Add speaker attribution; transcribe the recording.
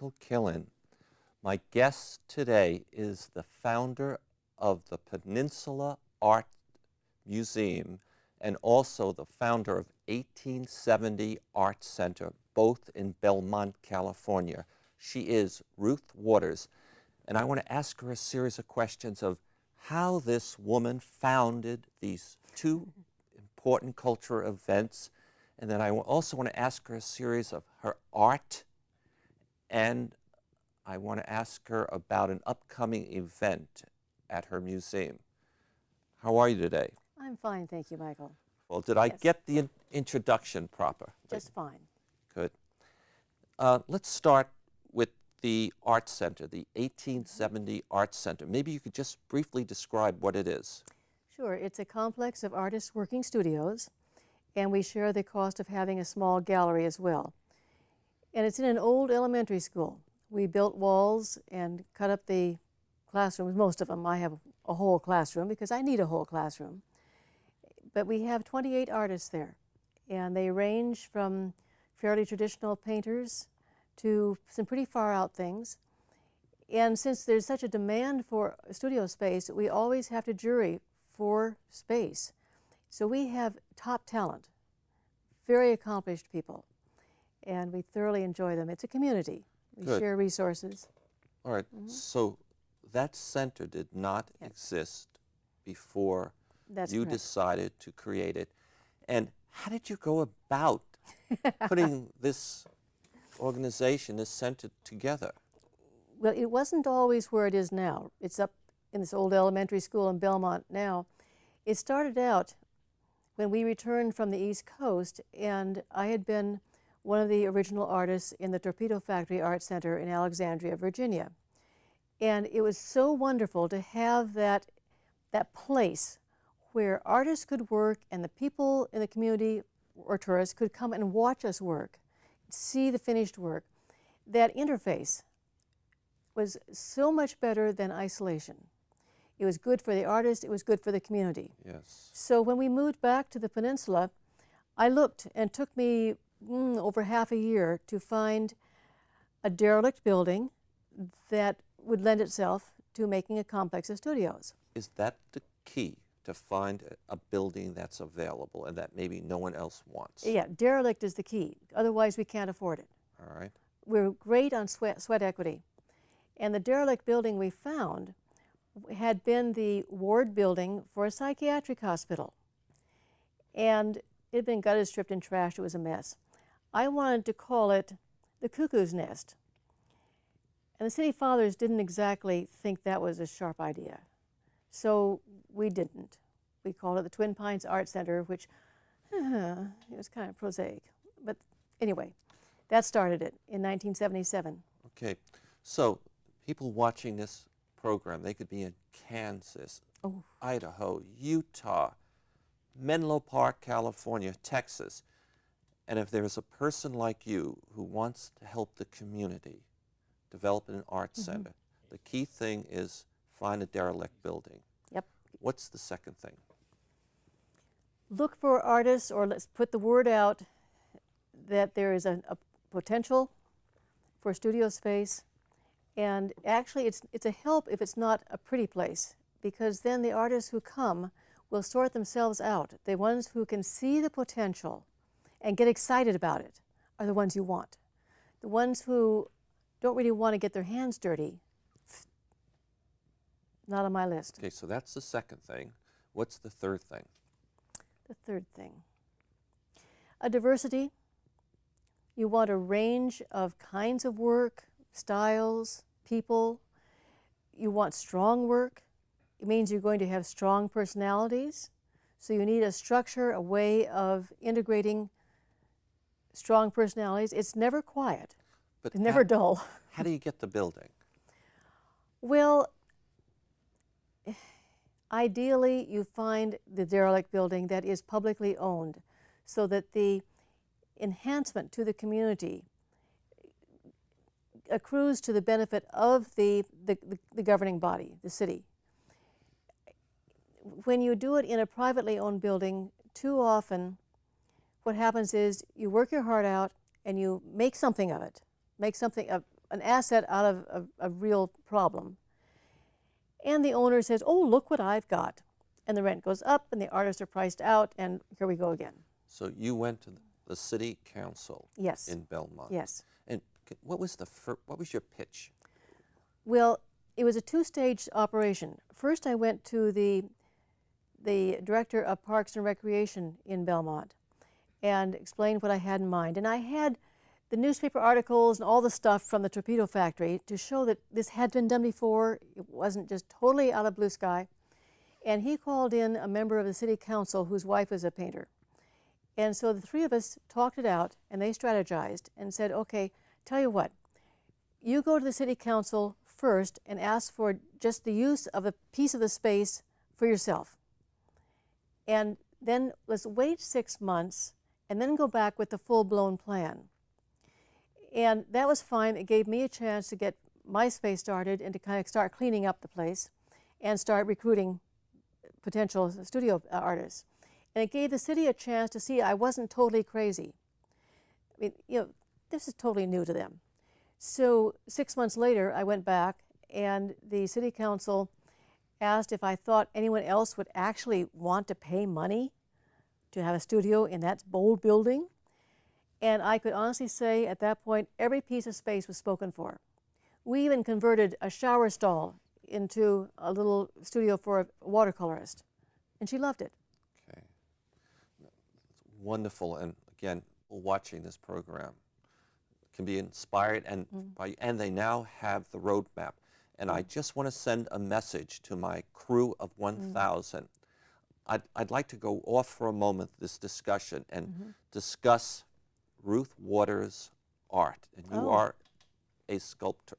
Speaker 1: Michael Killen. My guest today is the founder of the Peninsula Art Museum and also the founder of 1870 Art Center, both in Belmont, California. She is Ruth Waters, and I want to ask her a series of questions of how this woman founded these two important cultural events, and then I also want to ask her a series of her art, and I want to ask her about an upcoming event at her museum. How are you today?
Speaker 2: I'm fine, thank you, Michael.
Speaker 1: Well, did I
Speaker 2: Yes.
Speaker 1: get the introduction proper?
Speaker 2: Just fine.
Speaker 1: Good. Let's start with the Art Center, the 1870 Art Center. Maybe you could just briefly describe what it is.
Speaker 2: Sure, it's a complex of artists' working studios, and we share the cost of having a small gallery as well. And it's in an old elementary school. We built walls and cut up the classrooms, most of them. I have a whole classroom because I need a whole classroom. But we have 28 artists there, and they range from fairly traditional painters to some pretty far out things. And since there's such a demand for studio space, we always have to jury for space. So we have top talent, very accomplished people, and we thoroughly enjoy them. It's a community. We
Speaker 1: Good.
Speaker 2: share resources.
Speaker 1: All right, so that center did not
Speaker 2: Yes.
Speaker 1: exist before
Speaker 2: That's
Speaker 1: you
Speaker 2: correct.
Speaker 1: decided to create it. And how did you go about putting this organization, this center together?
Speaker 2: Well, it wasn't always where it is now. It's up in this old elementary school in Belmont now. It started out when we returned from the East Coast, and I had been one of the original artists in the Torpedo Factory Art Center in Alexandria, Virginia. And it was so wonderful to have that place where artists could work and the people in the community or tourists could come and watch us work, see the finished work. That interface was so much better than isolation. It was good for the artist, it was good for the community.
Speaker 1: Yes.
Speaker 2: So when we moved back to the peninsula, I looked, and it took me over half a year to find a derelict building that would lend itself to making a complex of studios.
Speaker 1: Is that the key, to find a building that's available and that maybe no one else wants?
Speaker 2: Yeah, derelict is the key. Otherwise, we can't afford it.
Speaker 1: All right.
Speaker 2: We're great on sweat equity. And the derelict building we found had been the ward building for a psychiatric hospital. And it had been gutted, stripped, and trashed. It was a mess. I wanted to call it the Cuckoo's Nest. And the city fathers didn't exactly think that was a sharp idea. So we didn't. We called it the Twin Pines Art Center, which it was kind of prosaic. But anyway, that started it in 1977.
Speaker 1: Okay. So people watching this program, they could be in Kansas, Idaho, Utah, Menlo Park, California, Texas. And if there's a person like you who wants to help the community develop an art center, the key thing is find a derelict building.
Speaker 2: Yep.
Speaker 1: What's the second thing?
Speaker 2: Look for artists, or let's put the word out that there is a potential for studio space. And actually, it's a help if it's not a pretty place, because then the artists who come will sort themselves out. The ones who can see the potential and get excited about it are the ones you want. The ones who don't really want to get their hands dirty, not on my list.
Speaker 1: Okay, so that's the second thing. What's the third thing?
Speaker 2: The third thing, a diversity. You want a range of kinds of work, styles, people. You want strong work. It means you're going to have strong personalities. So you need a structure, a way of integrating strong personalities. It's never quiet.
Speaker 1: But
Speaker 2: It's never dull.
Speaker 1: How do you get the building?
Speaker 2: Well, ideally, you find the derelict building that is publicly owned so that the enhancement to the community accrues to the benefit of the governing body, the city. When you do it in a privately owned building, too often what happens is you work your heart out and you make something of it, make something, a an asset out of a real problem. And the owner says, oh, look what I've got. And the rent goes up and the artists are priced out, and here we go again.
Speaker 1: So you went to the city council
Speaker 2: Yes.
Speaker 1: in Belmont.
Speaker 2: Yes.
Speaker 1: And what was your pitch?
Speaker 2: Well, it was a two-stage operation. First, I went to the director of Parks and Recreation in Belmont and explained what I had in mind. And I had the newspaper articles and all the stuff from the torpedo factory to show that this had been done before. It wasn't just totally out of blue sky. And he called in a member of the city council whose wife was a painter. And so the three of us talked it out, and they strategized and said, okay, tell you what, you go to the city council first and ask for just the use of a piece of the space for yourself. And then let's wait 6 months and then go back with the full-blown plan. And that was fine. It gave me a chance to get my space started and to kind of start cleaning up the place and start recruiting potential studio artists. And it gave the city a chance to see I wasn't totally crazy. I mean, you know, this is totally new to them. So 6 months later, I went back, and the city council asked if I thought anyone else would actually want to pay money to have a studio in that bold building. And I could honestly say at that point, every piece of space was spoken for. We even converted a shower stall into a little studio for a watercolorist, and she loved it.
Speaker 1: Okay. Wonderful. And again, watching this program can be inspired, and and they now have the roadmap. And I just want to send a message to my crew of 1,000. I'd like to go off for a moment this discussion and discuss Ruth Waters' art. And you are a sculptor.